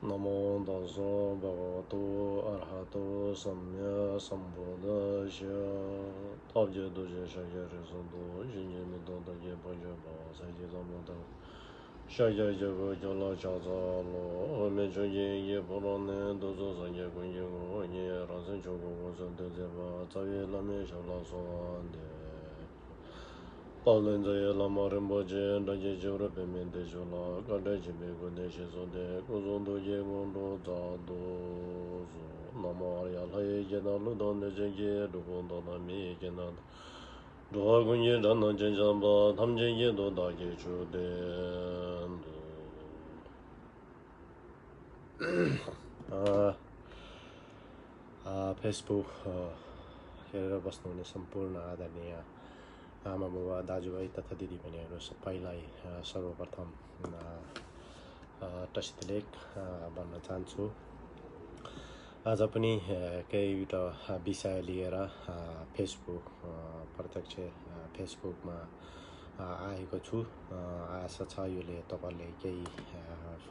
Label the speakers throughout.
Speaker 1: नमो तस्सो भगवतो अरहतो सम्मा सम्बुद्धास्य ताब्जे दोजे शाजे रेसोदो जिन्जे मिदो दोजे बोजे बा साजे zamodо शाजे जगो जला चाचा लो ओमे जोजे ये बोरोने दोजो साजे गुंजे गो ये रासन जोगो गोजो दोजे बा चावे लामे शाला सोआंदे Palenze lama rinpoche daje jivra pime de shula kade jibe kode shizode kuzondo ye gondo zado zo nama arya laye jena ludan de jenge dukondo na mi jena duha gunye dana jenjamba tamje ye do daje chude Facebook हेरेर बस्नुहुने सम्पूर्ण आदरणीय आमा बुबा दाजुभाइ तथा दिदीबहिनीहरू सबैलाई सर्वप्रथम टसितलेक भन्न चाहन्छु। आज पनि केहीवटा विषय लिएर फेसबुक प्रत्यक्ष फेसबुकमा आएको छु। आशा छ योले तपाईले केही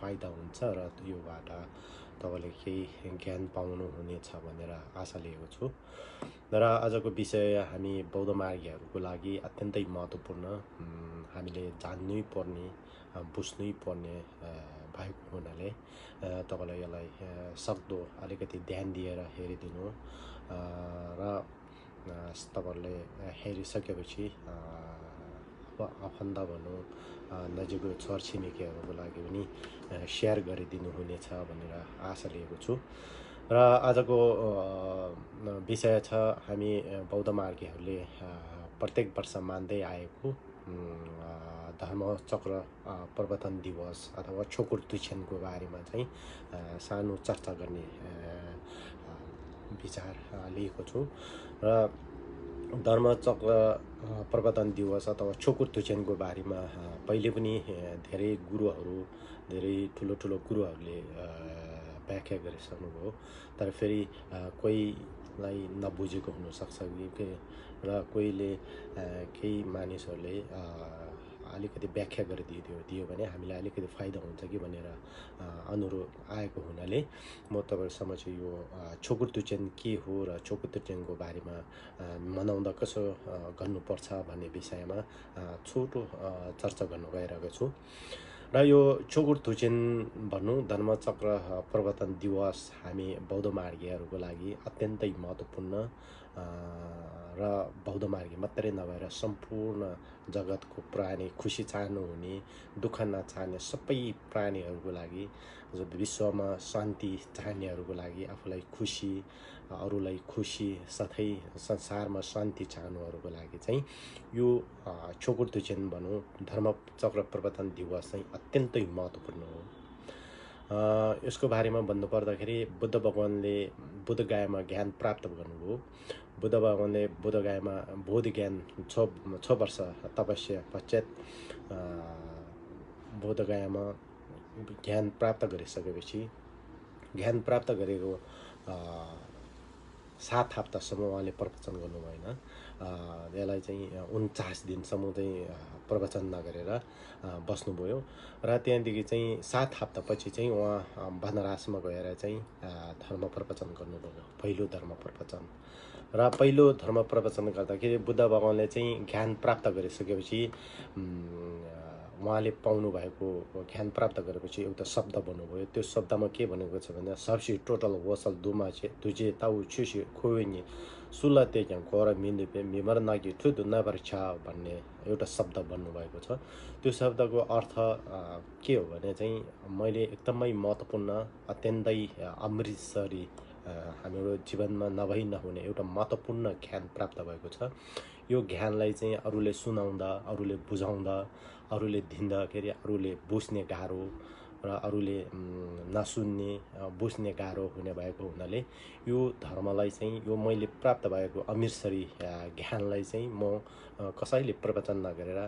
Speaker 1: फाइदा हुन्छ र योबाट तपाईले केही ज्ञान पाउनुहुनेछ भनेर आशा लिएको छु। र आजको विषय हामी बौद्ध मार्गीहरूको लागि अत्यन्तै महत्त्वपूर्ण, हामीले जान्नै पर्ने बुझ्नै पर्ने भएको हुनाले तपाईलाई यसलाई सक्दो अलिकति ध्यान दिएर हेरिदिनु र तपाईले हेरिसकेपछि आफन्त भनौँ नजिकको छरछिमेकीहरूको लागि पनि सेयर गरिदिनु हुनेछ भनेर आशा लिएको छु। र आजको विषय छ हामी बौद्ध मार्गीहरूले प्रत्येक वर्ष मान्दै आएको धर्मचक्र प्रवर्तन दिवस अथवा छोकुर तुछेनको बारेमा चाहिँ सानो चर्चा गर्ने विचार लिएको छु। र धर्मचक्र प्रवर्तन दिवस अथवा छोकुर तुछेनको बारेमा पहिले पनि धेरै गुरुहरू, धेरै ठुलो ठुलो गुरुहरूले व्याख्या गरिसक्नुभयो, तर फेरि कोहीलाई नबुझेको हुनसक्छ र कोहीले केही मानिसहरूले अलिकति व्याख्या गरिदियो भने हामीलाई अलिकति फाइदा हुन्छ कि भनेर अनुरोध आएको हुनाले म तपाईहरु समक्ष यो छोकुर तुछेन के हो र छोकुर तुछेनको बारेमा मनाउँदा कसो गर्नुपर्छ भन्ने विषयमा छोटो चर्चा गर्न गइरहेको छु। र यो छोकुर तुछेन भन्नु धर्मचक्र प्रवर्तन दिवस हामी बौद्ध मार्गीहरूको लागि अत्यन्तै महत्त्वपूर्ण र बौद्ध मार्गी मात्रै नभएर सम्पूर्ण जगतको प्राणी खुसी चाहनुहुने, दुःख नचाहने सबै प्राणीहरूको लागि, विश्वमा शान्ति चाहनेहरूको लागि, आफूलाई खुसी, अरूलाई खुसी, साथै संसारमा शान्ति चाहनुहरूको लागि चाहिँ यो छोकुर तुछेन भनौँ धर्मचक्र प्रवर्तन दिवस चाहिँ अत्यन्तै महत्त्वपूर्ण हो। यसको बारेमा भन्नुपर्दाखेरि बुद्ध भगवानले बुद्धगयामा ज्ञान प्राप्त गर्नुभयो। बुद्ध भगवानले बुद्धगयामा बोध ज्ञान 6 वर्ष तपस्या पश्चात बुद्धगयामा ज्ञान प्राप्त गरिसकेपछि ज्ञान प्राप्त गरेको 7 हप्तासम्म उहाँले प्रवचन गर्नु भएन। यसलाई चाहिँ 49 दिनसम्म चाहिँ प्रवचन नगरेर बस्नुभयो र त्यहाँदेखि चाहिँ 7 हप्तापछि चाहिँ उहाँ वनरासमा गएर चाहिँ धर्म प्रवचन गर्नुभयो, पहिलो धर्म प्रवचन। र पहिलो धर्म प्रवचन गर्दाखेरि बुद्ध भगवानले चाहिँ ज्ञान प्राप्त गरिसकेपछि उहाँले पाउनु भएको ज्ञान प्राप्त गरेपछि एउटा शब्द भन्नुभयो। त्यो शब्दमा के भनेको छ भने सबसी टोटल वसल दुमा छे तुझे ताउ छुसी खोइनी सुलते ज्ञान कोर मिन्दुपे मिमर नागी ठुदु नबरछा भन्ने एउटा शब्द भन्नुभएको छ। त्यो शब्दको अर्थ के हो भने चाहिँ मैले एकदमै महत्त्वपूर्ण अत्यन्तै अमृतसरी हाम्रो जीवनमा नभई नहुने एउटा महत्त्वपूर्ण ज्ञान प्राप्त भएको छ। यो ज्ञानलाई चाहिँ अरूले सुनाउँदा, अरूले बुझाउँदा, अरूले दिँदाखेरि अरूले बुझ्ने गाह्रो र अरूले नसुन्ने बुझ्ने गाह्रो हुने भएको हुनाले यो धर्मलाई चाहिँ यो मैले प्राप्त भएको अमृतसरी ज्ञानलाई चाहिँ म कसैले प्रवचन नगरेर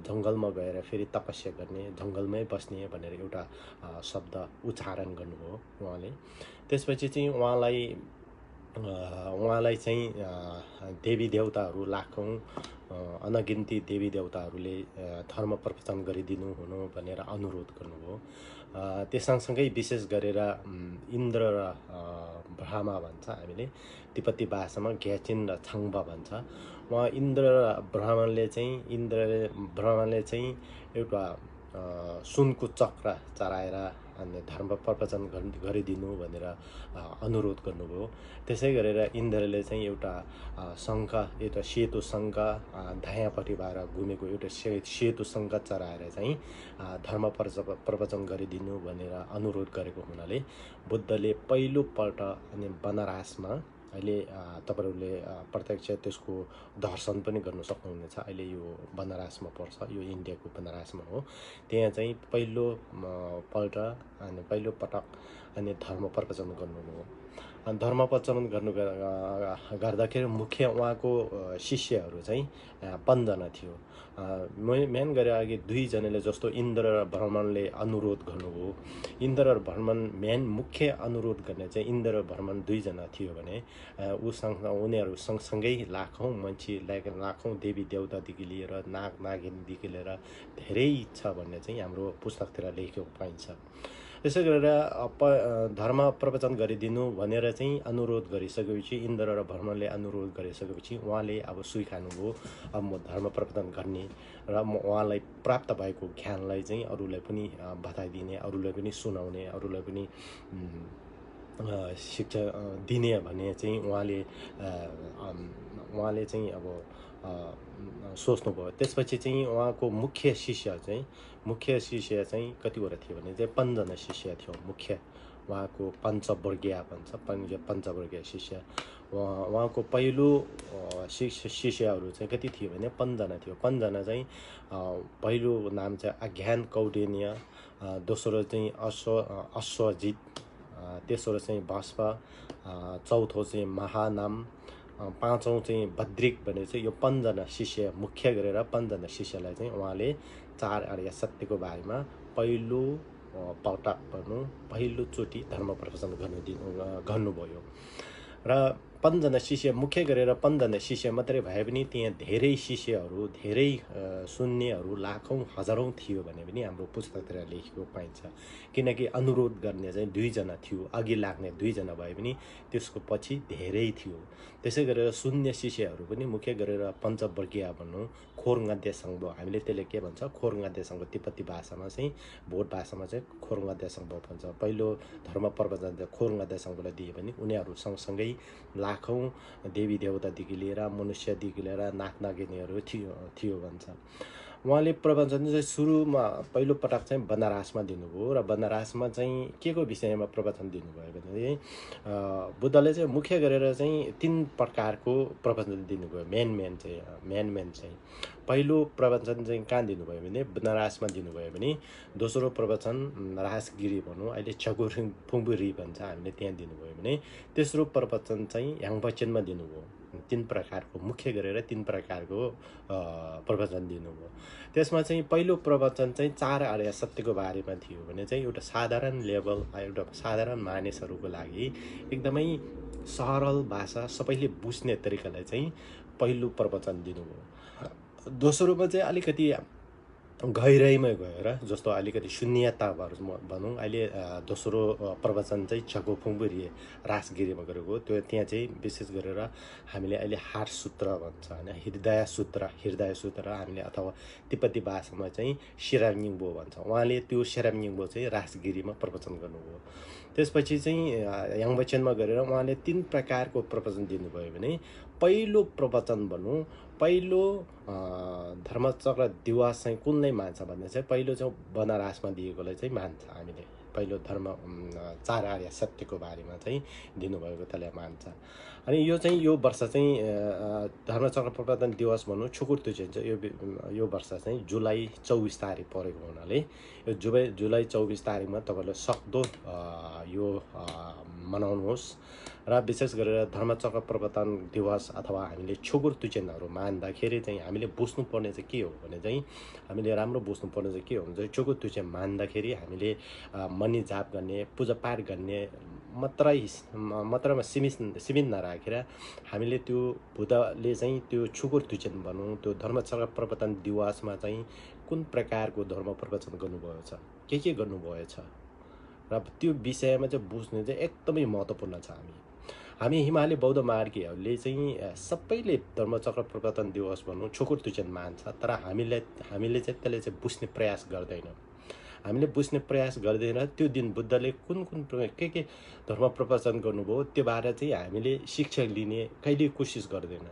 Speaker 1: जङ्गलमा गएर फेरि तपस्या गर्ने, जङ्गलमै बस्ने भनेर एउटा शब्द उच्चारण गर्नुभयो उहाँले। त्यसपछि चाहिँ उहाँलाई चाहिँ देवी देवताहरू लाखौँ अनगिन्ती देवी देवताहरूले धर्म प्रवचन गरिदिनु हुनु भनेर अनुरोध गर्नुभयो त्यस सँगसँगै विशेष गरेर इन्द्र र ब्रह्मा भन्छ हामीले तिब्बती भाषामा ग्याचिन र छाङ्बा भन्छ। उहाँ इन्द्र र ब्रह्माले चाहिँ एउटा सुनको चक्र चढाएर अनि धर्म प्रवचन गरिदिनु भनेर अनुरोध गर्नुभयो। त्यसै गरेर इन्द्रले चाहिँ एउटा शङ्ख, एउटा सेतो शङ्ख दायाँपट्टि भएर घुमेको एउटा सेतो शङ्ख चढाएर चाहिँ धर्म प्रवचन गरिदिनु भनेर अनुरोध गरेको हुनाले बुद्धले पहिलोपल्ट अनि बनारसमा, अहिले तपाईँहरूले प्रत्यक्ष त्यसको दर्शन पनि गर्न सक्नुहुनेछ। अहिले यो बनारसमा पर्छ, यो इन्डियाको बनारसमा हो। त्यहाँ चाहिँ पहिलोपल्ट अनि पहिलोपटक अनि धर्म प्रवचन गर्नुभयो। अनि धर्म प्रवचन गर्दाखेरि मुख्य उहाँको शिष्यहरू चाहिँ 5 जना थियो। मेन गरे अघि 2 जनाले जस्तो इन्द्र र ब्रह्मणले अनुरोध गर्नुभयो। इन्द्र र ब्रह्मण मेन मुख्य अनुरोध गर्ने चाहिँ इन्द्र र ब्रह्मण 2 जना थियो भने उनीहरू सँगसँगै लाखौँ मान्छे, लाखौँ देवी देवतादेखि लिएर नाग नागिनदेखि लिएर धेरै छ भन्ने चाहिँ हाम्रो पुस्तकतिर लेखेको पाइन्छ। त्यसै गरेर धर्म प्रवचन गरिदिनु भनेर चाहिँ अनुरोध गरिसकेपछि इन्द्र र ब्रह्मले अनुरोध गरिसकेपछि उहाँले अब स्वीकार्नुभयो, अब म धर्म प्रवचन गर्ने र म उहाँलाई प्राप्त भएको ज्ञानलाई चाहिँ अरूलाई पनि बताइदिने, अरूलाई पनि सुनाउने, अरूलाई पनि शिक्षा दिने भन्ने चाहिँ उहाँले चाहिँ अब सोच्नुभयो। त्यसपछि चाहिँ उहाँको मुख्य शिष्य चाहिँ कतिवटा थियो भने चाहिँ 5 जना शिष्य थियो मुख्य। उहाँको पञ्चवर्गीय भन्छ, पञ्चवर्गीय शिष्य। उहाँको पहिलो शिष्यहरू चाहिँ कति थियो भने 5 जना थियो। 5 जना चाहिँ पहिलो नाम चाहिँ अज्ञान कौण्डिन्य, दोस्रो चाहिँ अश्वजित, तेस्रो चाहिँ भस्म, चौथो चाहिँ महानाम, 5औँ चाहिँ भद्रिक भने चाहिँ यो 5 जना शिष्य मुख्य गरेर 5 जना शिष्यलाई चाहिँ उहाँले 4 आर्य सत्यको बारेमा पहिलोचोटि धर्म प्रवचन गर्नुभयो। र 5 जना शिष्य मुख्य गरेर 5 जना शिष्य मात्रै भए पनि त्यहाँ धेरै शिष्यहरू, धेरै सुन्नेहरू लाखौँ हजारौँ थियो भने पनि हाम्रो पुस्तकतिर लेखेको पाइन्छ। किनकि अनुरोध गर्ने चाहिँ 2 जना थियो, अघि लाग्ने 2 जना भए पनि त्यसको पछि धेरै थियो। त्यसै गरेर सुन्ने शिष्यहरू पनि मुख्य गरेर पञ्चवर्गीय भनौँ, खोरङ्गाद्य सङ्घ, हामीले त्यसले के भन्छ खोरङ्गाद्य सङ्घ, तिब्बती भाषामा चाहिँ भोट भाषामा चाहिँ खोरङ्गाद्य सङ्घ भन्छ। पहिलो धर्म प्रवचन चाहिँ खोरङ्गाद्य सङ्घलाई दिए भने उनीहरू सँगसँगै लाखौँ देवी देवतादेखि लिएर मनुष्यदेखि लिएर नाग नागिनीहरू थियो भन्छ। उहाँले प्रवचन चाहिँ सुरुमा पहिलो पटक चाहिँ बनारसमा दिनुभयो र बनारसमा चाहिँ के को विषयमा प्रवचन दिनुभयो भने बुद्धले चाहिँ मुख्य गरेर चाहिँ 3 प्रकारको प्रवचन दिनुभयो। मेन चाहिँ पहिलो प्रवचन चाहिँ कहाँ दिनुभयो भने बनारसमा दिनुभयो भने दोस्रो प्रवचन राजगिरी भनौँ, अहिले चकुरफुङ्बुरी भन्छ, हामीले त्यहाँ दिनुभयो भने तेस्रो प्रवचन चाहिँ याङबचनमा दिनुभयो। 3 प्रकारको मुख्य गरेर 3 प्रकारको प्रवचन दिनुभयो। त्यसमा चाहिँ पहिलो प्रवचन चाहिँ 4 आर्य सत्यको बारेमा थियो भने चाहिँ एउटा साधारण लेभल, एउटा साधारण मानिसहरूको लागि एकदमै सरल भाषा, सबैले बुझ्ने तरिकालाई चाहिँ पहिलो प्रवचन दिनुभयो। दोस्रोमा चाहिँ अलिकति गहिराइमा गएर जस्तो अलिकति शून्यता भनौँ, अहिले दोस्रो प्रवचन चाहिँ चकुफुङ्बुरी राजगिरीमा गरेको, त्यो त्यहाँ चाहिँ विशेष गरेर हामीले अहिले हार्ट सूत्र भन्छ होइन, हृदय सूत्र हामीले, अथवा तिब्बती भाषामा चाहिँ सिरामनिङबो भन्छ। उहाँले त्यो सिरामनिङबो चाहिँ राजगिरीमा प्रवचन गर्नुभयो। त्यसपछि चाहिँ याङबचनमा गरेर उहाँले 3 प्रकारको प्रवचन दिनुभयो भने पहिलो प्रवचन भनौँ, पहिलो धर्मचक्र दिवस चाहिँ कुनलाई मान्छ भन्ने चाहिँ पहिलो चाहिँ बनारसमा दिएकोलाई चाहिँ मान्छ हामीले। पहिलो धर्म 4 आर्य सत्यको बारेमा चाहिँ दिनुभएको त्यसलाई मान्छ। अनि यो वर्ष चाहिँ धर्मचक्र प्रवर्तन दिवस भनौँ छुकुर चाहिँ यो वर्ष चाहिँ जुलाई 24 तारिक परेको हुनाले यो जुलाई 24 तारिकमा तपाईँले सक्दो यो मनाउनुहोस्। र विशेष गरेर धर्मचक्र प्रवर्तन दिवस अथवा हामीले छुकुर तुचेनहरू मान्दाखेरि चाहिँ हामीले बुझ्नुपर्ने चाहिँ के हो भने चाहिँ हामीले राम्रो बुझ्नुपर्ने चाहिँ के हो भने चाहिँ छुकुर तुचेन मान्दाखेरि हामीले मनी जाप गर्ने, पूजापाठ गर्ने मात्रमा सीमित नराखेर हामीले त्यो बुद्धले चाहिँ त्यो छुकुर तुचेन भनौँ, त्यो धर्मचक्र प्रवर्तन दिवसमा चाहिँ कुन प्रकारको धर्म प्रवचन गर्नुभएको छ, के गर्नुभएछ र त्यो विषयमा चाहिँ बुझ्नु चाहिँ एकदमै महत्त्वपूर्ण छ। हामी हिमाली बौद्ध मार्गीहरूले चाहिँ सबैले धर्मचक्र प्रवर्तन दिवस भनौँ छोकुर तुचेन मान्छ, तर हामीले चाहिँ त्यसले चाहिँ बुझ्ने प्रयास गर्दैनौँ। हामीले बुझ्ने प्रयास गर्दैन। त्यो दिन बुद्धले कुन के धर्म प्रवचन गर्नुभयो त्यो बारे चाहिँ हामीले शिक्षा लिने कहिले कोसिस गर्दैन।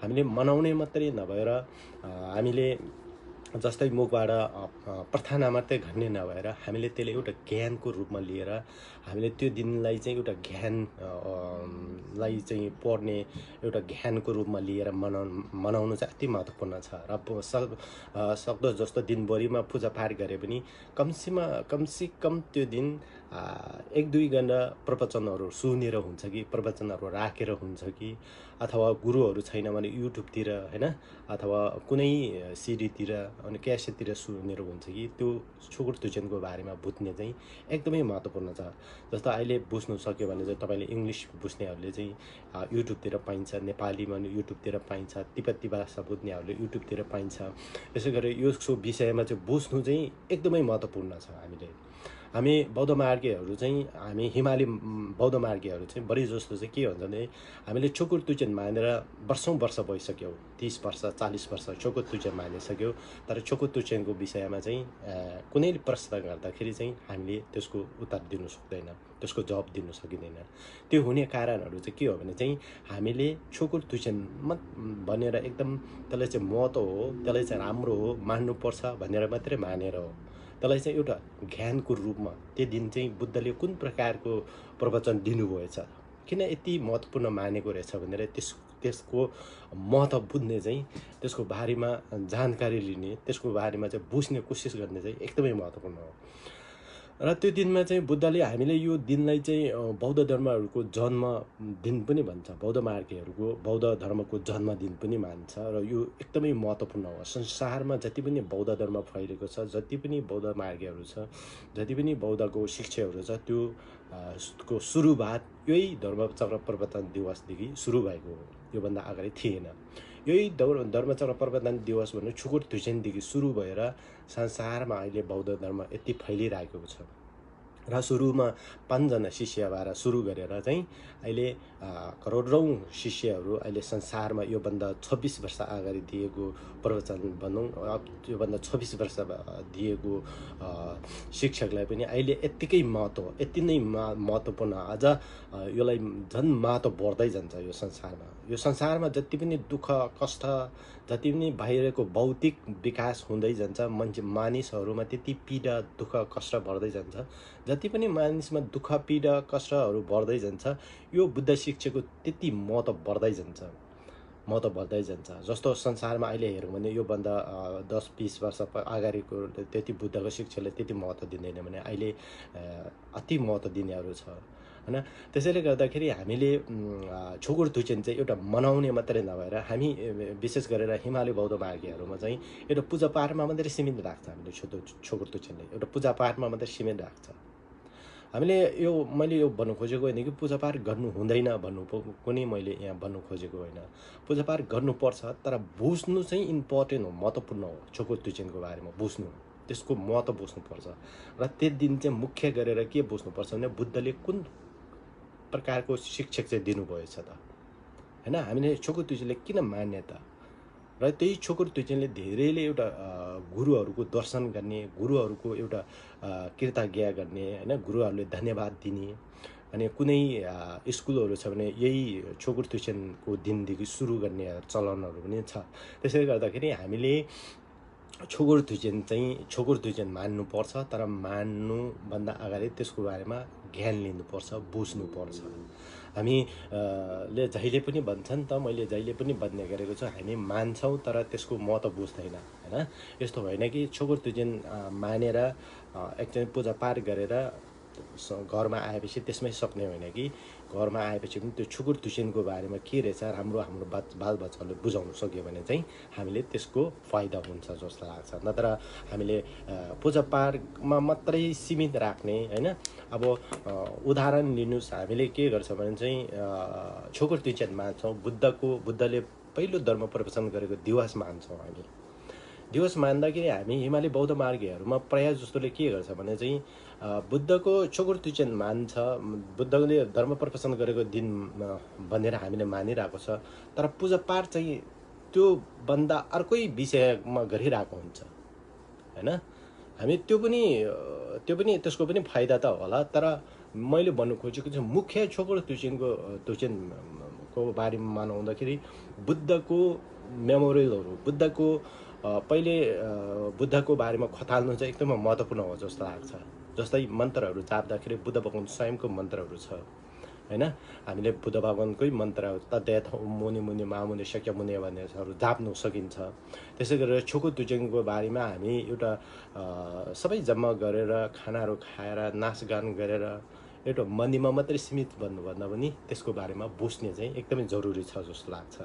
Speaker 1: हामीले मनाउने मात्रै नभएर हामीले जस्तै मुखबाट प्रार्थना मात्रै गर्ने नभएर हामीले त्यसले एउटा ज्ञानको रूपमा लिएर हामीले त्यो दिनलाई चाहिँ एउटा ज्ञान लाई चाहिँ पढ्ने एउटा ज्ञानको रूपमा लिएर मनाउनु चाहिँ अति महत्त्वपूर्ण छ। र सक्दो जस्तो दिनभरिमा पूजापाठ गरे पनि कमसेकम त्यो दिन 1-2 घण्टा प्रवचनहरू सुनेर हुन्छ कि प्रवचनहरू राखेर हुन्छ कि अथवा गुरुहरू छैन भने युट्युबतिर हैन अथवा कुनै सिडीतिर अनि क्यासेटतिर सुनेर हुन्छ कि त्यो छोकुर तुचेनको बारेमा बुझ्ने चाहिँ एकदमै महत्त्वपूर्ण छ। जस्तो अहिले बुझ्नु सक्यो भने चाहिँ तपाईँले इङ्ग्लिस बुझ्नेहरूले चाहिँ युट्युबतिर पाइन्छ, नेपालीमा युट्युबतिर पाइन्छ, तिब्बती भाषा बुझ्नेहरूले युट्युबतिर पाइन्छ। यसै गरी यसको विषयमा चाहिँ बुझ्नु चाहिँ एकदमै महत्त्वपूर्ण छ। हामी बौद्ध मार्गीहरू चाहिँ हामी हिमाली बौद्ध मार्गीहरू चाहिँ बढी जस्तो चाहिँ के हुन्छ भने हामीले छोकुर तुचेन मानेर वर्ष भइसक्यो, 30 वर्ष 40 वर्ष छोकुर तुचेन मानिसक्यो, तर छोकुर तुचेनको विषयमा चाहिँ कुनै प्रश्न गर्दाखेरि चाहिँ हामीले त्यसको उत्तर दिनु सक्दैन, त्यसको जवाब दिन सकिँदैन। त्यो हुने कारणहरू चाहिँ के हो भने चाहिँ हामीले छोकुर तुचेन भनेर एकदम त्यसलाई चाहिँ महत्त्व हो, त्यसलाई चाहिँ राम्रो हो, मान्नुपर्छ भनेर मात्रै मानेर हो। त्यसलाई चाहिँ एउटा ज्ञानको रूपमा त्यो दिन चाहिँ बुद्धले कुन प्रकारको प्रवचन दिनुभएछ, किन यति महत्त्वपूर्ण मानेको रहेछ भनेर त्यसको महत्त्व बुझ्ने चाहिँ त्यसको बारेमा जानकारी लिने, त्यसको बारेमा चाहिँ बुझ्ने कोसिस गर्ने चाहिँ एकदमै महत्त्वपूर्ण हो। र त्यो दिनमा चाहिँ बुद्धले हामीले यो दिनलाई चाहिँ बौद्ध धर्महरूको जन्म दिन पनि भन्छ, बौद्ध मार्गीहरूको बौद्ध धर्मको जन्मदिन पनि मान्छ र यो एकदमै महत्त्वपूर्ण हो। संसारमा जति पनि बौद्ध धर्म फैलेको छ, जति पनि बौद्ध मार्गीहरू छ, जति पनि बौद्धको शिक्षाहरू छ, त्यो को सुरुवात यही धर्मचक्र प्रवर्तन दिवसदेखि सुरु भएको हो, योभन्दा अगाडि थिएन। यही धर्मचक्र प्रवर्तन दिवस भन्ने छोकुर तुचेनदेखि सुरु भएर संसारमा अहिले बौद्ध धर्म यति फैलिरहेको छ। र सुरुमा 5 जना शिष्यबाट सुरु गरेर चाहिँ अहिले करोडौं शिष्यहरू अहिले संसारमा योभन्दा 26 वर्ष अगाडि दिएको प्रवचन भनौँ, योभन्दा 26 वर्ष दिएको शिक्षकलाई पनि अहिले यत्तिकै महत्त्व, यति नै महत्त्वपूर्ण, अझ यसलाई झन् महत्त्व बढ्दै जान्छ। यो संसारमा जति पनि दुःख कष्ट, जति पनि बाहिरको भौतिक विकास हुँदै जान्छ, मानिसहरूमा त्यति पीडा दुःख कष्ट बढ्दै जान्छ, जति पनि मानिसमा दुःख पीडा कष्टहरू बढ्दै जान्छ, यो बुद्ध शिक्षाको त्यति महत्त्व बढ्दै जान्छ। जस्तो संसारमा अहिले हेरौँ भने योभन्दा 10-20 वर्ष अगाडिको त्यति बुद्धको शिक्षाले त्यति महत्त्व दिँदैन भने अहिले अति महत्त्व दिनेहरू छ हैन। त्यसैले गर्दाखेरि हामीले छोकुर तुचेन चाहिँ एउटा मनाउने मात्रै नभएर हामी विशेष गरेर हिमाली बौद्ध मार्गीहरूमा चाहिँ एउटा पूजापाठमा मात्रै सीमित राख्छ। हामीले छोकुर तुचेनले एउटा पूजापाठमा मात्रै सीमित राख्छ। हामीले मैले यो भन्नु खोजेको होइन कि पूजापाठ गर्नु हुँदैन भन्नु पनि मैले यहाँ भन्नु खोजेको होइन। पूजापाठ गर्नुपर्छ, तर बुझ्नु चाहिँ इम्पोर्टेन्ट हो, महत्त्वपूर्ण हो। छोकुर तुचेनको बारेमा बुझ्नु, त्यसको महत्त्व बुझ्नुपर्छ। र त्यो दिन चाहिँ मुख्य गरेर के बुझ्नुपर्छ भने बुद्धले कुन प्रकारको शिक्षक चाहिँ दिनुभएछ त हैन। हामीले छोकुर तुचेनले किन मान्ने त, र त्यही छोकुर तुचेनले धेरैले एउटा गुरुहरूको दर्शन गर्ने, गुरुहरूको एउटा कृतज्ञता गर्ने हैन, गुरुहरूले धन्यवाद दिने। अनि कुनै स्कुलहरू छ भने यही छोकुर तुचेनको दिनदेखि सुरु गर्ने चलनहरू पनि छ। त्यसैले गर्दाखेरि हामीले छोकुर तुचेन मान्नुपर्छ, तर मान्नुभन्दा अगाडि त्यसको बारेमा ज्ञान लिनुपर्छ, बुझ्नुपर्छ। हामीले जहिले पनि भन्छन् त, मैले जहिले पनि भन्ने गरेको छु, हामी मान्छौँ तर त्यसको महत्त्व बुझ्दैन हैन। यस्तो होइन कि छोकुर तुचेन मानेर एकचोटि पूजापाठ गरेर घरमा आएपछि त्यसमै सक्ने होइन कि घरमा आएपछि पनि त्यो छोकुर तुचेनको बारेमा के रहेछ हाम्रो बालबच्चाहरूले बुझाउन सक्यो भने चाहिँ हामीले त्यसको फाइदा हुन्छ जस्तो लाग्छ। नत्र हामीले पूजापाठमा मात्रै सीमित राख्ने हैन। अब उदाहरण लिनुस्, हामीले के गर्छ भने चाहिँ छोकुर तुचेन मान्छौँ, बुद्धले पहिलो धर्म प्रवचन गरेको दिवस मान्छौँ। हामी दिवस मान्दाखेरि हामी हिमाली बौद्ध मार्गीहरूमा प्रायः जस्तोले के गर्छ भने चाहिँ बुद्धको छोकुर तुचेन मान्छ, बुद्धले धर्म प्रकाशन गरेको दिन भनेर हामीले मानिरहेको छ। तर पूजापाठ चाहिँ त्यो भन्दा अर्कै विषयमा गरिरहेको हुन्छ हैन। हामी त्यो पनि त्यसको पनि फाइदा त होला, तर मैले भन्नु खोजेको चाहिँ मुख्य छोकुर तुचेनको बारेमा मनाउँदाखेरि बुद्धको मेमोरियलहरू, बुद्धको पहिले बुद्धको बारेमा खताल्नु चाहिँ एकदमै महत्त्वपूर्ण हो जस्तो लाग्छ। जस्तै मन्त्रहरू जाप्दाखेरि बुद्ध भगवान स्वयंको मन्त्रहरू छ हैन। हामीले बुद्ध भगवानकै मन्त्रहरू तद्यथ मुनि मुनि मामुनि शक्य मुनि भन्नेहरू जाप्नु सकिन्छ। त्यसै गरेर छोकुर तुचेनको बारेमा हामी एउटा सबै जम्मा गरेर खानाहरू खाएर नाचगान गरेर एउटा मन्दिरमा मात्रै सीमित भन्नुभन्दा पनि त्यसको बारेमा बुझ्ने चाहिँ एकदमै जरुरी छ जस्तो लाग्छ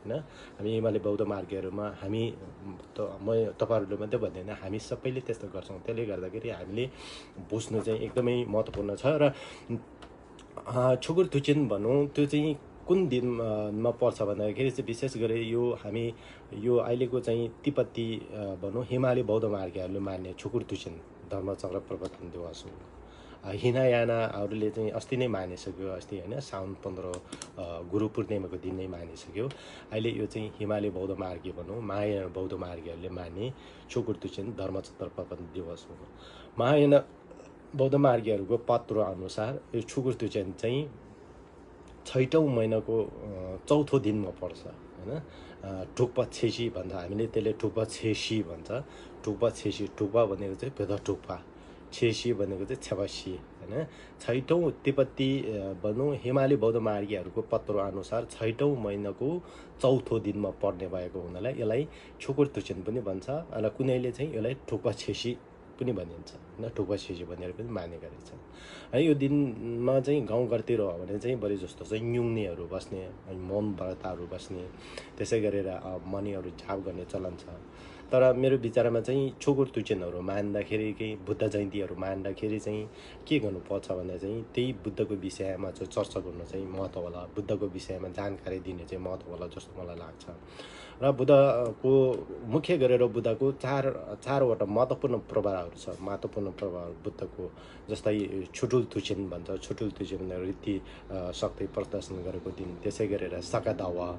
Speaker 1: हैन। हामी हिमालय बौद्ध मार्गहरूमा हामी म तपाईँहरूले मात्रै भन्दैन, हामी सबैले त्यस्तो गर्छौँ। त्यसले गर्दाखेरि हामीले बुझ्नु चाहिँ एकदमै महत्त्वपूर्ण छ। र छोकुर तुचेन भनौँ त्यो चाहिँ कुन दिनमा पर्छ भन्दाखेरि चाहिँ विशेष गरी हामी यो अहिलेको चाहिँ तिब्बती भनौँ हिमालय बौद्ध मार्गीहरूले मान्ने छोकुर तुचेन धर्मचक्र प्रवर्तन दिवस हो। हिनायानाहरूले चाहिँ अस्ति नै मानिसक्यो, अस्ति होइन, साउन 15 गुरु पूर्णिमाको दिन नै मानिसक्यो। अहिले यो चाहिँ हिमालय बौद्ध मार्गी भनौँ महायान बौद्ध मार्गीहरूले मान्ने छोकुर तुचेन धर्मचक्र प्रवर्तन दिवस हो। महायान बौद्ध मार्गीहरूको पत्र अनुसार यो छोकुर तुचेन चाहिँ 6औं महिनाको 4थो दिनमा पर्छ हैन। ठुक्पा छेसी भन्छ हामीले, त्यसले ठुक्पा छेसी भन्छ। ठुक्पा छेसी, ठुक्पा भनेको चाहिँ भेद ठुक्पा, छेसी भनेको चाहिँ छेवासी हैन। 6औं तिब्बती भनौँ हिमालय बौद्ध मार्गीहरूको पत्र अनुसार 6औं महिनाको 4थो दिनमा पर्ने भएको हुनाले यसलाई छोकुर तुचेन पनि भन्छ। र कुनैले चाहिँ यसलाई ठुक्पा छेसी पनि भनिन्छ हैन, ठुक्पा छेसी भनेर पनि माने गरेको छ है। यो दिनमा चाहिँ गाउँघरतिर हो भने चाहिँ बढी जस्तो चाहिँ न्युङ्नेहरू बस्ने, मौन व्रतहरू बस्ने, त्यसै गरेर मनीहरू झाप गर्ने चलन छ। तर मेरो विचारमा चाहिँ छोकुर तुचेनहरू मान्दाखेरि केही बुद्ध जयन्तीहरू मान्दाखेरि चाहिँ के गर्नुपर्छ भन्दा चाहिँ त्यही बुद्धको विषयमा चाहिँ चर्चा गर्नु चाहिँ महत्त्व होला, बुद्धको विषयमा जानकारी दिने चाहिँ महत्त्व होला जस्तो मलाई लाग्छ। र बुद्धको मुख्य गरेर बुद्धको चारवटा महत्त्वपूर्ण प्रभावहरू छ। महत्त्वपूर्ण प्रभाव बुद्धको जस्तै छुटुल तुचेन भन्छ, छुटुल तुचेन भनेर रीति शक्ति प्रदर्शन गरेको दिन, त्यसै गरेर सकादावा,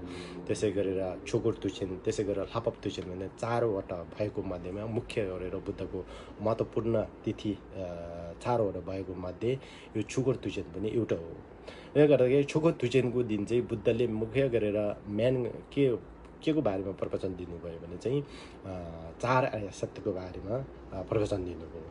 Speaker 1: त्यसै गरेर छोकुर तुचेन, त्यसै गरेर लापप तुचेन भन्ने 4वटा भएको मध्येमा मुख्य गरेर बुद्धको महत्त्वपूर्ण तिथि 4वटा भएको मध्ये यो छोकुर तुचेन पनि एउटा हो। यसले गर्दाखेरि छोकुर तुचेनको दिन चाहिँ बुद्धले मुख्य गरेर के को बारेमा प्रवचन दिनुभयो भने चाहिँ 4 आर्य सत्यको बारेमा प्रवचन दिनुभयो।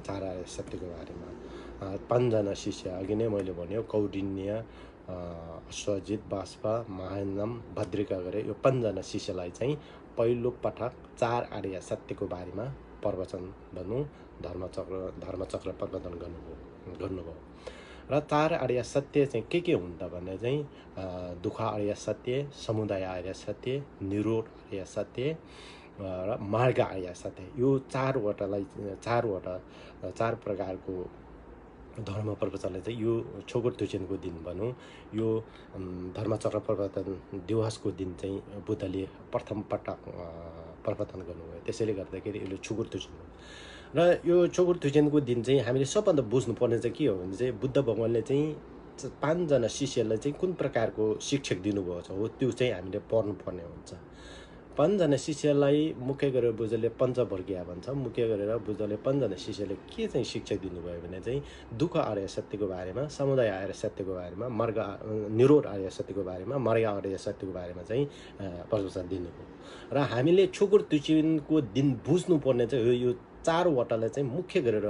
Speaker 1: 4 आर्य सत्यको बारेमा 5 जना शिष्य, अघि नै मैले भन्यो, कौडिन्य, अश्वजित, बाष्पा, महानम, भद्रिका गरे यो 5 जना शिष्यलाई चाहिँ पहिलो पटक 4 आर्य सत्यको बारेमा प्रवचन भनौँ धर्मचक्र प्रवर्तन गर्नुभयो। र 4 आर्य सत्य चाहिँ के हुन् त भन्दा चाहिँ दुःख आर्य सत्य, समुदाय आर्य सत्य, निरोध आर्य सत्य र मार्ग आर्य सत्य, यो 4 प्रकारको धर्म प्रवचनले चाहिँ यो छोकुर तुचेनको दिन भनौँ यो धर्मचक्र प्रवर्तन दिवसको दिन चाहिँ बुद्धले प्रथम पटक प्रवर्तन गर्नुभयो। त्यसैले गर्दाखेरि यसले छोकुर तुचेन हो। र यो छोकुर तुचेनको दिन चाहिँ हामीले सबभन्दा बुझ्नुपर्ने चाहिँ के हो भने चाहिँ बुद्ध भगवानले चाहिँ 5 जना शिष्यलाई चाहिँ कुन प्रकारको शिक्षक दिनुभएको छ हो त्यो चाहिँ हामीले पढ्नुपर्ने हुन्छ। 5 जना शिष्यलाई मुख्य गरेर बुद्धले पञ्चवर्गीय भन्छ। मुख्य गरेर बुद्धले 5 जना शिष्यले के चाहिँ शिक्षा दिनुभयो भने चाहिँ दुःख आर्य सत्यको बारेमा, समुदाय आर्य सत्यको बारेमा, निरोध आर्य सत्यको बारेमा, मार्ग आर्य सत्यको बारेमा चाहिँ प्रवचन दिनुभयो। र हामीले छोकुर तुचेनको दिन बुझ्नुपर्ने चाहिँ यो 4वटालाई चाहिँ मुख्य गरेर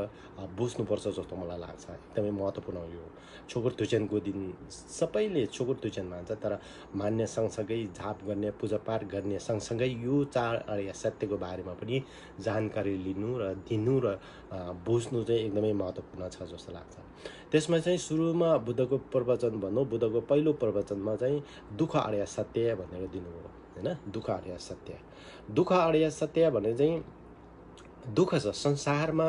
Speaker 1: बुझ्नुपर्छ जस्तो मलाई लाग्छ। एकदमै महत्त्वपूर्ण हो यो छोकुर तुचेनको दिन। सबैले छोकुर तुचेन मान्छ, तर मान्ने सँगसँगै झाप गर्ने, पूजापाठ गर्ने सँगसँगै यो 4 आर्य सत्यको बारेमा पनि जानकारी लिनु र दिनु र बुझ्नु चाहिँ एकदमै महत्त्वपूर्ण छ जस्तो लाग्छ। त्यसमा चाहिँ सुरुमा बुद्धको प्रवचन भनौँ, बुद्धको पहिलो प्रवचनमा चाहिँ दुःख आर्य सत्य भनेर दिनुभयो हैन। दुःख आर्य सत्य, दुःख आर्य सत्य भने चाहिँ दुःख छ संसारमा,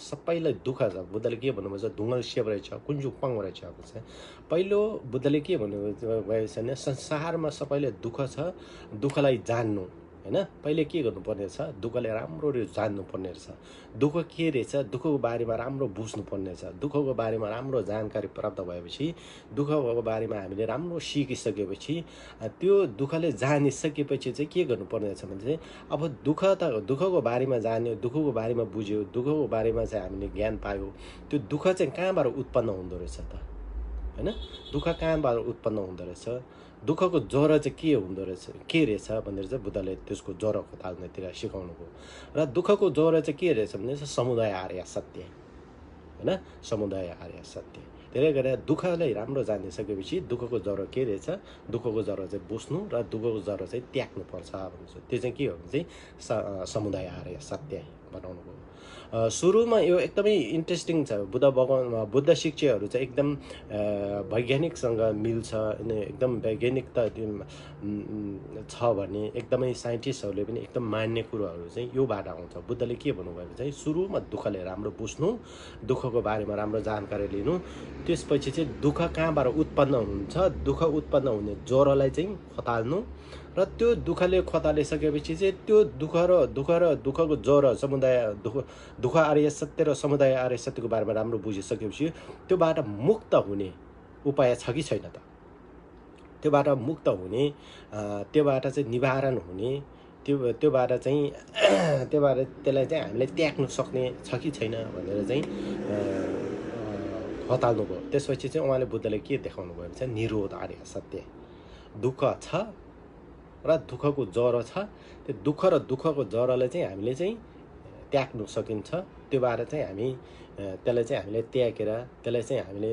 Speaker 1: सबैलाई दुःख छ। बुद्धले के भन्नुभएको छ, ढुङ्गल सेप रहेछ, कुन्जु पाङ रहेछ भन्छ। पहिलो बुद्धले के भन्नुभएको छ भने संसारमा सबैले दुःख छ, दुःखलाई जान्नु हैन। पहिले के गर्नुपर्ने छ, दुःखले राम्ररी जान्नुपर्ने रहेछ। दुःख के रहेछ, दुःखको बारेमा राम्रो बुझ्नुपर्ने छ। दुःखको बारेमा राम्रो जानकारी प्राप्त भएपछि, दुःखको बारेमा हामीले राम्रो सिकिसकेपछि, त्यो दुःखले जानिसकेपछि चाहिँ के गर्नुपर्ने छ भने चाहिँ अब दुःखको बारेमा जान्यो, दुःखको बारेमा बुझ्यो, दुःखको बारेमा चाहिँ हामीले ज्ञान पायो, त्यो दुःख चाहिँ कहाँबाट उत्पन्न हुँदो रहेछ त, हैन। दुःख कहाँबाट उत्पन्न हुँदो रहेछ, दुःखको जरो चाहिँ के हुँदो रहेछ, के रहेछ भनेर चाहिँ बुद्धले त्यसको जरो खोताल्नेतिर सिकाउनुभयो। र दुःखको जरो चाहिँ के रहेछ भने समुदाय आर्य सत्य, हैन। समुदाय आर्य सत्य। त्यसले गर्दा दुःखलाई राम्रो जानिसकेपछि दुःखको जरो के रहेछ, दुःखको जरो चाहिँ बुझ्नु र दुःखको जरो चाहिँ त्याग्नुपर्छ भन्छ। त्यो चाहिँ के हो भने चाहिँ समुदाय आर्य सत्य बनाउनु भयो। सुरुमा यो एकदमै इन्ट्रेस्टिङ छ। बुद्ध शिक्षाहरू चाहिँ एकदम वैज्ञानिकसँग मिल्छ, एकदम वैज्ञानिकता छ भने एकदमै साइन्टिस्टहरूले पनि एकदम मान्ने कुरोहरू चाहिँ योबाट आउँछ। बुद्धले के भन्नुभएको चाहिँ सुरुमा दुःखले राम्रो बुझ्नु, दुःखको बारेमा राम्रो जानकारी लिनु, त्यसपछि चाहिँ दुःख कहाँबाट उत्पन्न हुन्छ, दुःख उत्पन्न हुने ज्वरोलाई चाहिँ खताल्नु, र त्यो दुःखले खतालिसकेपछि चाहिँ त्यो दुःखको ज्वरो समुदाय दुःख आर्य सत्य र समुदाय आर्य सत्यको बारेमा राम्रो बुझिसकेपछि त्योबाट मुक्त हुने उपाय छ कि छैन त? त्योबाट मुक्त हुने, त्योबाट चाहिँ निवारण हुने, त्योबाट चाहिँ त्यसलाई चाहिँ हामीले त्याग्नु सक्ने छ कि छैन भनेर चाहिँ खताल्नुभयो। त्यसपछि चाहिँ उहाँले बुद्धले के देखाउनु भयो भने चाहिँ निरोध आर्य सत्य। दुःख छ र दुःखको ज्वरो छ, त्यो दुःख र दुःखको ज्वरोलाई चाहिँ हामीले चाहिँ त्याग्नु सकिन्छ। त्योबाट चाहिँ हामी त्यसलाई चाहिँ हामीले त्यसलाई चाहिँ हामीले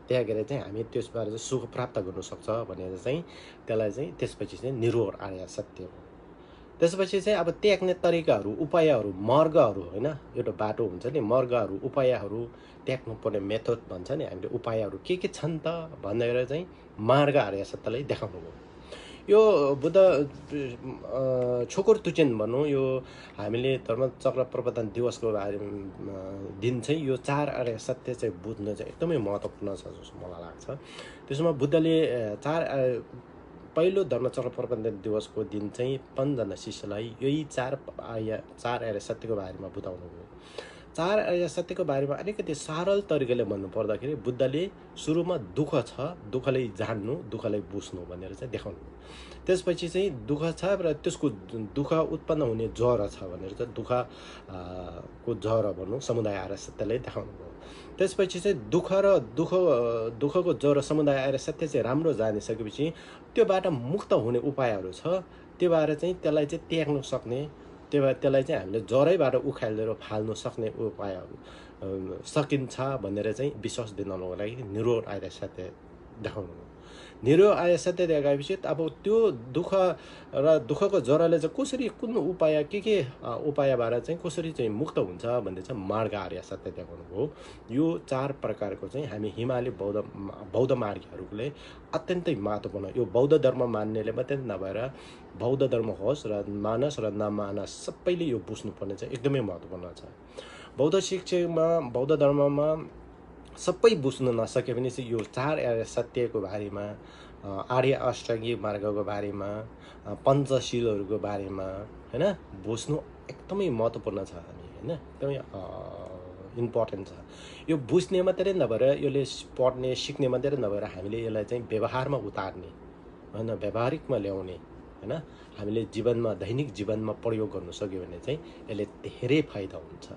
Speaker 1: त्यागेर चाहिँ हामी त्यसबाट चाहिँ सुख प्राप्त गर्नु सक्छ भनेर चाहिँ त्यसलाई चाहिँ त्यसपछि चाहिँ निरोध आर्य सत्य हो। त्यसपछि चाहिँ अब त्याग्ने तरिकाहरू, उपायहरू, मार्गहरू, होइन, एउटा बाटो हुन्छ नि, मार्गहरू, उपायहरू, त्याग्नुपर्ने मेथड भन्छ नि हामीले, उपायहरू के छन् त भनेर चाहिँ मार्ग आर्य सत्यलाई देखाउनु भयो। यो बुद्ध छोकर तुचेन भनौँ, यो हामीले धर्मचक्र प्रवर्तन दिवसको दिन चाहिँ यो 4 आर्य सत्य चाहिँ बुझ्न चाहिँ एकदमै महत्त्वपूर्ण छ जस्तो मलाई लाग्छ। त्यसमा बुद्धले पहिलो धर्मचक्र प्रवर्तन दिवसको दिन चाहिँ 5 जना शिष्यलाई यही 4 आर्य सत्यको बारेमा बताउनु भयो। 4 आर्य सत्यको बारेमा अलिकति सरल तरिकाले भन्नुपर्दाखेरि बुद्धले सुरुमा दुःख छ, दुःखलाई जान्नु, दुःखलाई बुझ्नु भनेर चाहिँ देखाउनु भयो। त्यसपछि चाहिँ दुःख छ र त्यसको दुःख उत्पन्न हुने ज्वरो छ भनेर चाहिँ दुःखको ज्वरो भनौँ समुदाय आर्य सत्यलाई देखाउनु भयो। त्यसपछि चाहिँ दुःखको ज्वरो समुदाय आर्य सत्य चाहिँ राम्रो जानिसकेपछि त्योबाट मुक्त हुने उपायहरू छ, त्योबाट चाहिँ त्यसलाई चाहिँ त्याग्नु सक्ने, त्यसलाई चाहिँ हामीले जरैबाट उखालेर फाल्नु सक्ने उपायहरू सकिन्छ भनेर चाहिँ विश्वास दिलाउनुको लागि निरोध आर्य सत्य देखाउनु हो। निरोध आर्य सत्य देखाएपछि अब त्यो दुःख र दुःखको ज्वरोले चाहिँ कसरी, कुन उपाय, के उपायबाट चाहिँ कसरी चाहिँ मुक्त हुन्छ भन्ने चाहिँ मार्ग आर्य सत्य देखाउनु हो। यो 4 प्रकारको चाहिँ हामी हिमाली बौद्ध मार्गीहरूले अत्यन्तै महत्त्वपूर्ण, यो बौद्ध धर्म मान्नेले मात्रै नभएर बौद्ध धर्म होस् र मानस र नमानस सबैले यो बुझ्नुपर्ने चाहिँ एकदमै महत्त्वपूर्ण छ। बौद्ध शिक्षामा, बौद्ध धर्ममा सबै बुझ्न नसके पनि चाहिँ यो 4 आर्य सत्यको बारेमा, आर्य अष्टाङ्गिक मार्गको बारेमा, पञ्चशीलहरूको बारेमा, हैन, बुझ्नु एकदमै महत्त्वपूर्ण छ हामी, हैन, एकदमै इम्पोर्टेन्ट छ। यो बुझ्ने मात्रै नभएर, यसले पढ्ने सिक्ने मात्रै नभएर हामीले यसलाई चाहिँ व्यवहारमा उतार्ने, हैन, व्यावहारिकमा ल्याउने, हैन, हामीले जीवनमा, दैनिक जीवनमा प्रयोग गर्न सक्यो भने चाहिँ यसले धेरै फाइदा हुन्छ,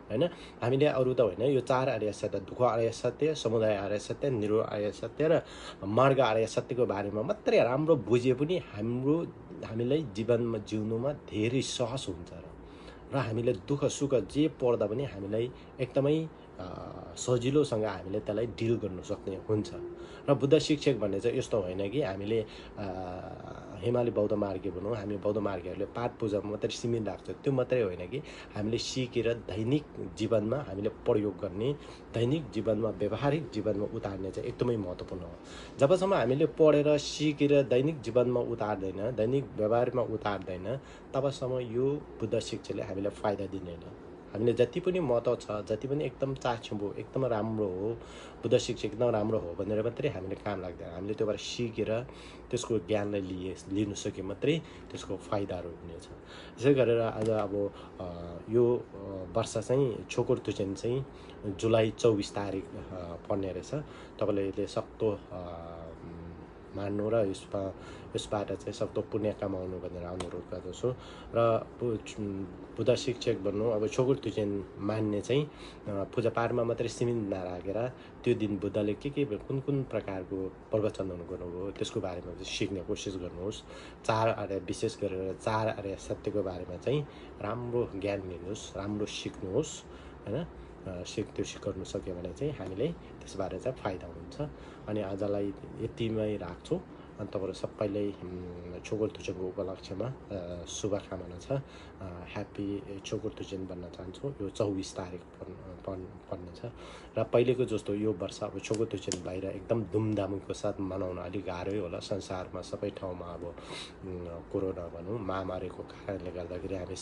Speaker 1: हैन। हामीले अरू त होइन, यो 4 आर्य सत्य, दुःख आर्य सत्य, समुदाय आर्य सत्य, निरोध आर्य सत्य र मार्ग आर्य सत्यको बारेमा मात्रै राम्रो बुझे पनि हामीलाई जीवनमा जिउनुमा धेरै सहज हुन्छ र हामीले दुःख सुख जे पर्दा पनि हामीलाई एकदमै सजिलोसँग हामीले त्यसलाई डिल गर्न सक्ने हुन्छ। र बुद्ध शिक्षक भन्ने चाहिँ यस्तो होइन कि हामीले हिमाली बौद्ध मार्गी भनौँ, हामी बौद्ध मार्गीहरूले पाठ पूजामा मात्रै सीमित राख्छ, त्यो मात्रै होइन कि हामीले सिकेर दैनिक जीवनमा हामीले प्रयोग गर्ने, दैनिक जीवनमा, व्यावहारिक जीवनमा उतार्ने चाहिँ एकदमै महत्त्वपूर्ण हो। जबसम्म हामीले पढेर सिकेर दैनिक जीवनमा उतार्दैन, दैनिक व्यवहारमा उतार्दैन, तबसम्म यो बुद्ध शिक्षाले हामीलाई फाइदा दिँदैन। हामीले जति पनि महत्त्व छ, जति पनि एकदम चाखिएको एकदम राम्रो हो, बुद्ध शिक्षा एकदम राम्रो हो भनेर मात्रै हामीले काम लाग्दैन। हामीले त्योबाट सिकेर त्यसको ज्ञानलाई लिनु सके मात्रै त्यसको फाइदाहरू हुनेछ। त्यसै गरेर आज अब यो वर्ष चाहिँ छोकुर तुचेन चाहिँ जुलाई 24 तारिक पर्ने रहेछ। तपाईँले यसले सक्दो मान्नु र यसबाट चाहिँ सक्दो पुण्य कमाउनु भनेर अनुरोध गर्दछु। र बुद्ध शिक्षक भन्नु अब छोकुर तुचेन मान्ने चाहिँ पूजापाठमा मात्रै सीमित नराखेर त्यो दिन बुद्धले के कुन कुन प्रकारको प्रवचनहरू गर्नुभयो त्यसको बारेमा चाहिँ सिक्ने कोसिस गर्नुहोस्। 4 आर्य विशेष गरेर 4 आर्य सत्यको बारेमा चाहिँ राम्रो ज्ञान लिनुहोस्, राम्रो सिक्नुहोस् हैन। त्यो गर्नु सक्यो भने चाहिँ हामीले त्यसबाट चाहिँ फाइदा हुन्छ। अनि आजलाई यतिमै राख्छु। अनि तपाईँहरू सबैलाई छोकुर तुचेनको उपलक्ष्यमा शुभकामना छ। ह्याप्पी छोकुर तुचेन भन्न चाहन्छु। यो 24 तारिक पर्नेछ र पहिलेको जस्तो यो वर्ष अब छोकुर तुचेन बाहिर एकदम धुमधामको साथ मनाउन अलिक गाह्रै होला। संसारमा सबै ठाउँमा अब कोरोना भनौँ महामारीको कारणले गर्दाखेरि हामी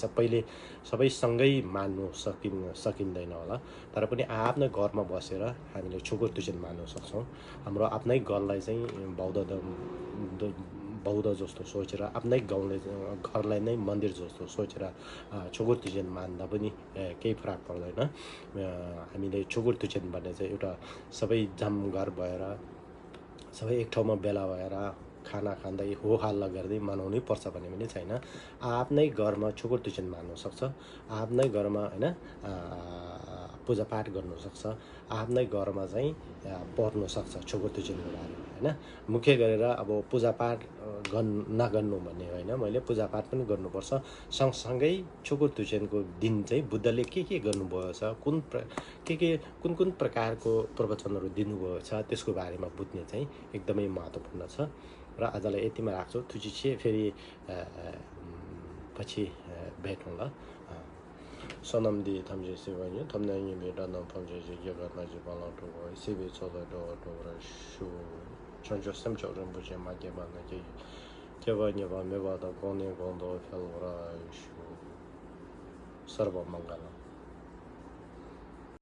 Speaker 1: सबैसँगै मान्नु सकिँदैन होला। तर पनि आफ्नै घरमा बसेर हामीले छोकुर तुचेन मान्न सक्छौँ। हाम्रो आफ्नै घरलाई चाहिँ बौद्ध जस्तो सोचेर आफ्नै घरलाई नै मन्दिर जस्तो सोचेर छोकुर तुचेन मान्दा पनि केही फरक पर्दैन। हामीले छोकुर तुचेन भन्ने चाहिँ एउटा सबै जमघर भएर सबै एक ठाउँमा भेला भएर खाना खाँदै हो हल्ला गर्दै मनाउनै पर्छ भन्ने पनि छैन। आफ्नै घरमा छोकुर तुचेन मान्न सक्छ, आफ्नै घरमा हैन पूजापाठ गर्नु सक्छ, आफ्नै घरमा चाहिँ पढ्नु सक्छ छोकुर तुचेनको बारेमा हैन। मुख्य गरेर अब पूजापाठ नगर्नु भन्ने होइन, मैले पूजापाठ पनि गर्नुपर्छ। सँगसँगै छोकुर तुचेनको दिन चाहिँ बुद्धले के गर्नुभएको छ, कुन प्रकारको प्रवचनहरू दिनुभएको छ त्यसको बारेमा बुझ्ने चाहिँ एकदमै महत्त्वपूर्ण छ। र आजलाई यतिमा राख्छु। तुचिछे फेरि पछि भेटौँला। सनमदी 탐지 세번이 탐내이 메다나 탐지 예가나지 발라도 세베 쳐다도 도라슈 전주 삼조는 부지 마게 만나게 제번이 밤에 봐도 고네 공도 fel로라슈 서버 망가나